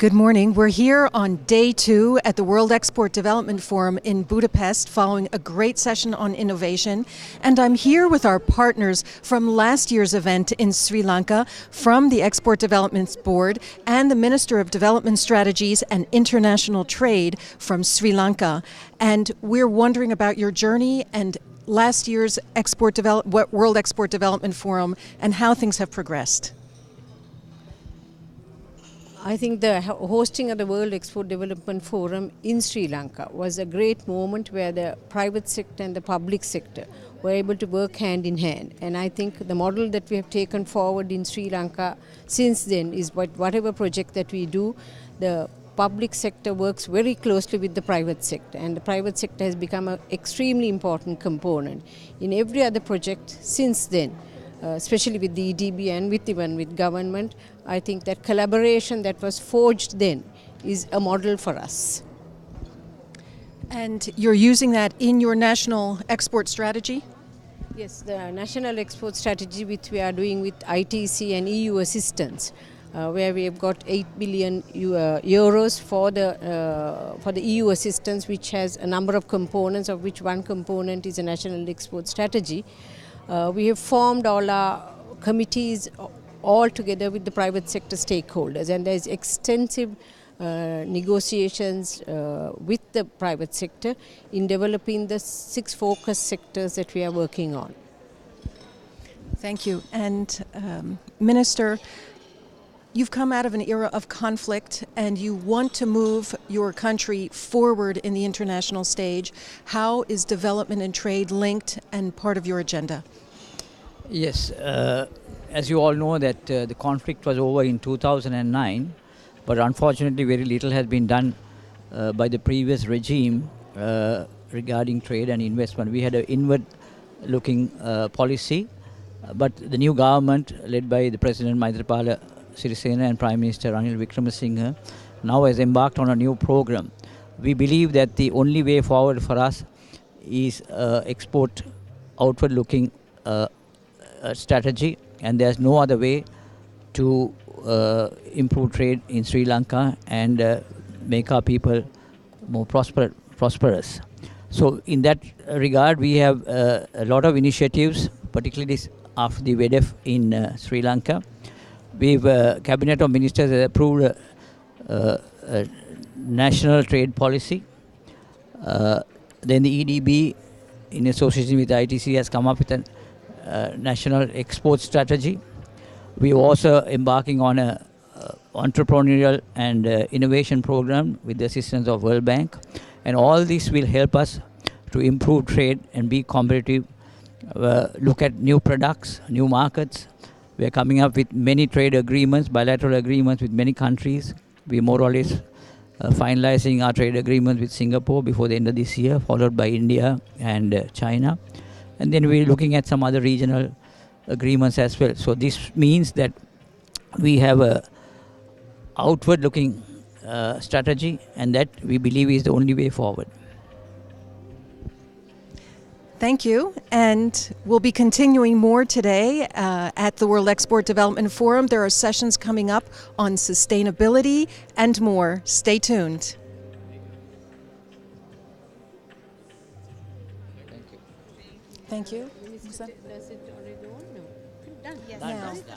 Good morning. We're here on day 2 at the World Export Development Forum in Budapest following a great session on innovation. And I'm here with our partners from last year's event in Sri Lanka, from the Export Development Board and the Minister of Development Strategies and International Trade from Sri Lanka. And we're wondering about your journey and last year's World Export Development Forum and how things have progressed. I think the hosting of the World Export Development Forum in Sri Lanka was a great moment where the private sector and the public sector were able to work hand in hand. And I think the model that we have taken forward in Sri Lanka since then is whatever project that we do, the public sector works very closely with the private sector, and the private sector has become an extremely important component in every other project since then. Especially with the EDB and even with government, I think that collaboration that was forged then is a model for us. And you're using that in your national export strategy? Yes, the national export strategy which we are doing with ITC and EU assistance, where we have got 8 billion euros for the EU assistance, which has a number of components, of which one component is a national export strategy. We have formed all our committees all together with the private sector stakeholders, and there is extensive negotiations with the private sector in developing the 6 focus sectors that we are working on. Thank you. And Minister, you've come out of an era of conflict and you want to move your country forward in the international stage. How is development and trade linked and part of your agenda? Yes, as you all know that the conflict was over in 2009, but unfortunately very little has been done by the previous regime regarding trade and investment. We had an inward-looking policy, but the new government led by the President Maithripala Sirisena and Prime Minister Ranil Wickremesinghe now has embarked on a new program. We believe that the only way forward for us is export outward-looking strategy, and there's no other way to improve trade in Sri Lanka and make our people more prosperous. So in that regard, we have a lot of initiatives, particularly after the WEDF in Sri Lanka. We've Cabinet of Ministers has approved a national trade policy. Then the EDB, in association with ITC, has come up with a national export strategy. We are also embarking on a entrepreneurial and innovation program with the assistance of World Bank, and all this will help us to improve trade and be competitive, look at new products, new markets. We are coming up with many trade agreements, bilateral agreements with many countries. We are more or less finalizing our trade agreements with Singapore before the end of this year, followed by India and China. And then we're looking at some other regional agreements as well. So this means that we have a outward-looking strategy, and that we believe is the only way forward. Thank you. And we'll be continuing more today at the World Export Development Forum. There are sessions coming up on sustainability and more. Stay tuned. Thank you. Does it already go on? No. Done. Yes. Now.